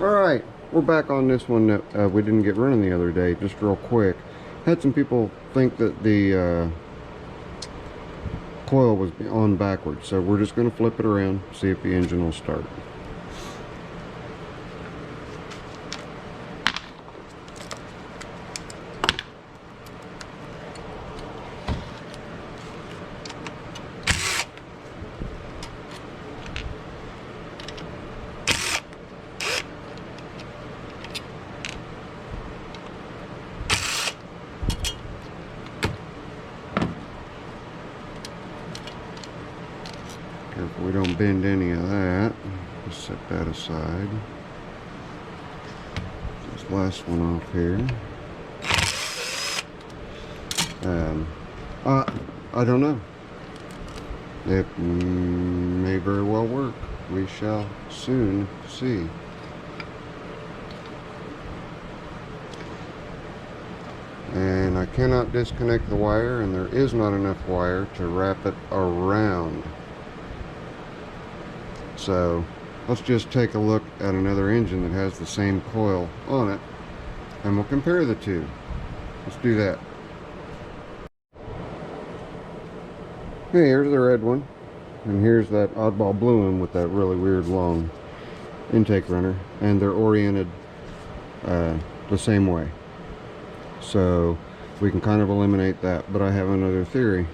Alright, we're back on this one that we didn't get running the other day, just real quick. Had some people think that the coil was on backwards, so we're just going to flip it around, see if the engine will start. Careful we don't bend any of that. Just set that aside. This last one off here. I don't know. It may very well work. We shall soon see. And I cannot disconnect the wire, and there is not enough wire to wrap it around. So let's just take a look at another engine that has the same coil on it, and we'll compare the two. Let's do that. Okay, here's the red one, and here's that oddball blue one with that really weird long intake runner, and they're oriented the same way. So we can kind of eliminate that, but I have another theory.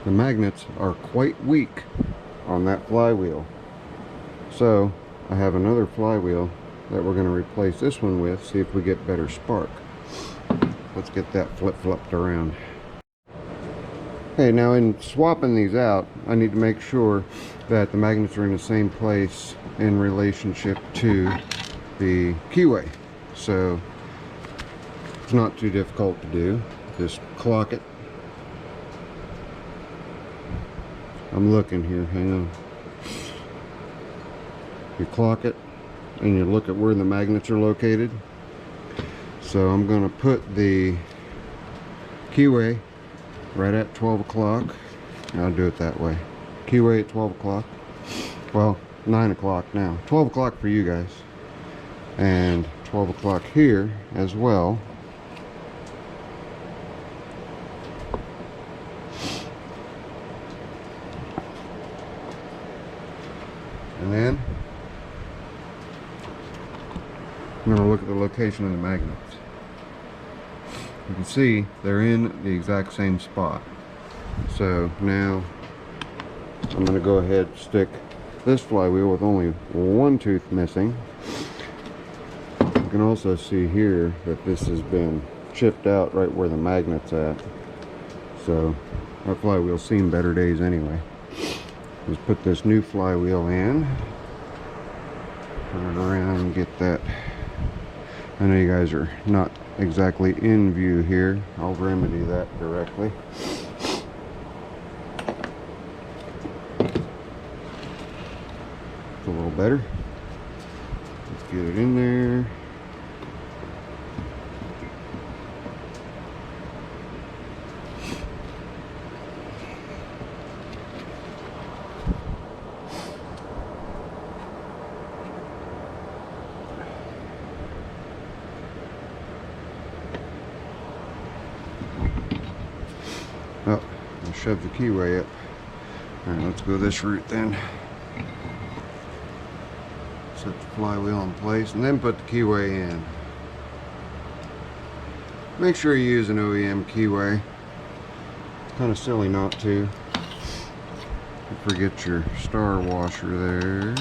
The magnets are quite weak on that flywheel. So I have another flywheel that we're going to replace this one with, see if we get better spark. Let's get that flip-flopped around. Okay, now in swapping these out, I need to make sure that the magnets are in the same place in relationship to the keyway. So it's not too difficult to do. Just clock it. I'm looking here, hang on. You clock it and you look at where the magnets are located. So I'm going to put the keyway right at 12 o'clock. I'll do it that way. Keyway at 12 o'clock. Well, 9 o'clock now. 12 o'clock for you guys. And 12 o'clock here as well. And then I'm going to look at the location of the magnets. You can see they're in the exact same spot. So now I'm going to go ahead and stick this flywheel with only one tooth missing. You can also see here that this has been chipped out right where the magnet's at. So our flywheel's seen better days anyway. Let's put this new flywheel in. Turn it around and get that. I know you guys are not exactly in view here. I'll remedy that directly. It's a little better. Let's get it in there. Oh, I'll shove the keyway up. Alright, let's go this route then. Set the flywheel in place and then put the keyway in. Make sure you use an OEM keyway. It's kind of silly not to. Don't forget your star washer there.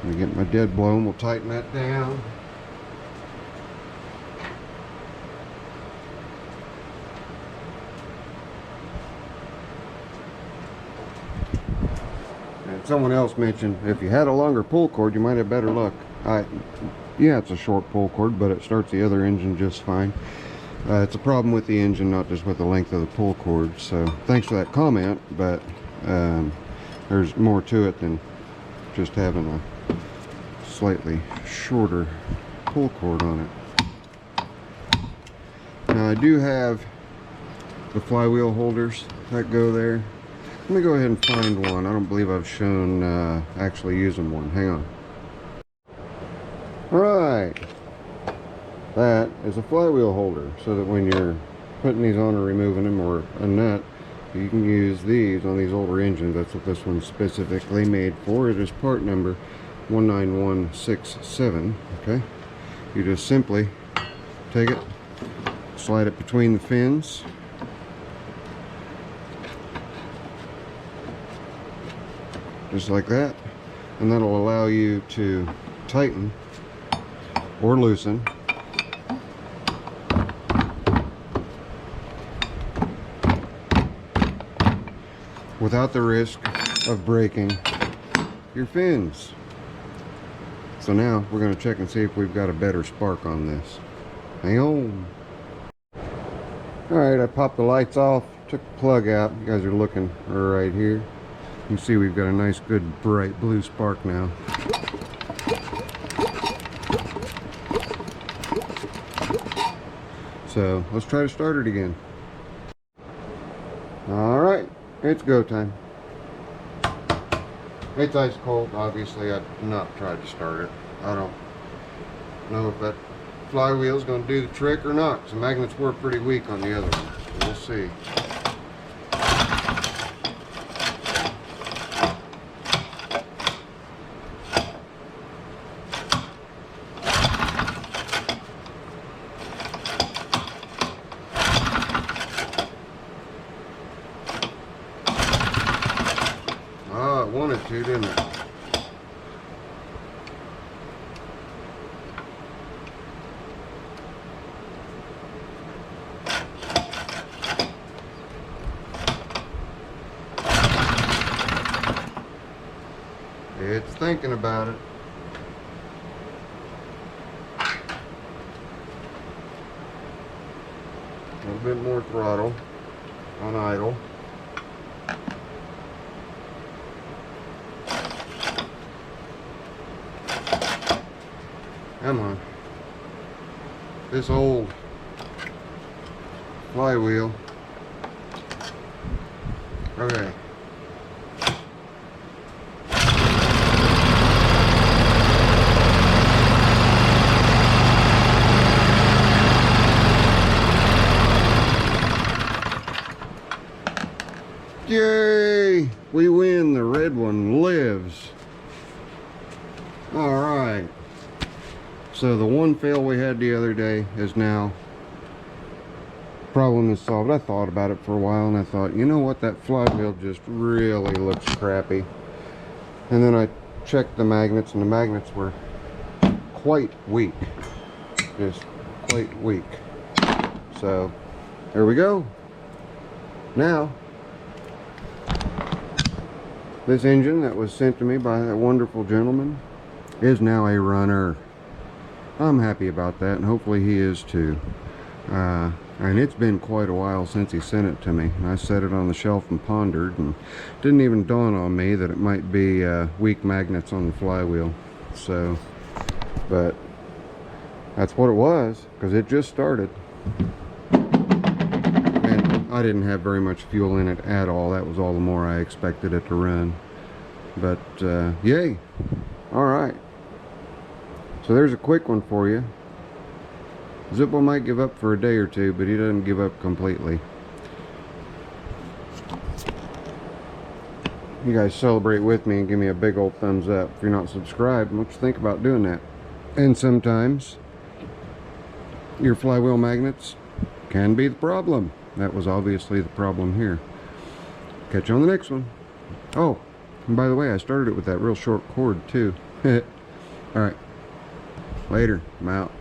Let me get my dead blow and we'll tighten that down. And someone else mentioned if you had a longer pull cord you might have better luck. Yeah, it's a short pull cord, but it starts the other engine just fine. It's a problem with the engine, not just with the length of the pull cord. So thanks for that comment, but there's more to it than just having a slightly shorter pull cord on it. Now I do have the flywheel holders that go there. Let me go ahead and find one. I don't believe I've shown actually using one. Hang on. Alright, that is a flywheel holder, so that when you're putting these on or removing them, or a nut, you can use these on these older engines. That's what this one's specifically made for. It is part number 19167. Okay, you just simply take it, slide it between the fins, just like that, and that'll allow you to tighten or loosen without the risk of breaking your fins. So now we're going to check and see if we've got a better spark on this. Hang on. Alright, I popped the lights off, took the plug out. You guys are looking right here. You can see we've got a nice good bright blue spark now. So let's try to start it again. Alright, it's go time. It's ice cold. Obviously I've not tried to start it. I don't know if that flywheel is going to do the trick or not, because the magnets were pretty weak on the other one. We'll see. It wanted to, didn't it? It's thinking about it. A little bit more throttle on idle. Come on. This old flywheel. Okay. Yay! We win. The red one lives. All right. So the one fail we had the other day is now, problem is solved. I thought about it for a while and I thought, you know what, that flywheel just really looks crappy. And then I checked the magnets, and the magnets were quite weak. Just quite weak. So there we go. Now, this engine that was sent to me by that wonderful gentleman is now a runner. I'm happy about that, and hopefully he is too. And it's been quite a while since he sent it to me. I set it on the shelf and pondered, and it didn't even dawn on me that it might be weak magnets on the flywheel. So, but that's what it was, because it just started. And I didn't have very much fuel in it at all. That was all the more I expected it to run. But yay. All right. So there's a quick one for you. Zippo might give up for a day or two, but he doesn't give up completely. You guys celebrate with me and give me a big old thumbs up. If you're not subscribed, what you think about doing that? And sometimes your flywheel magnets can be the problem. That was obviously the problem here. Catch you on the next one. Oh, and by the way, I started it with that real short cord too. Alright. Later. I'm out.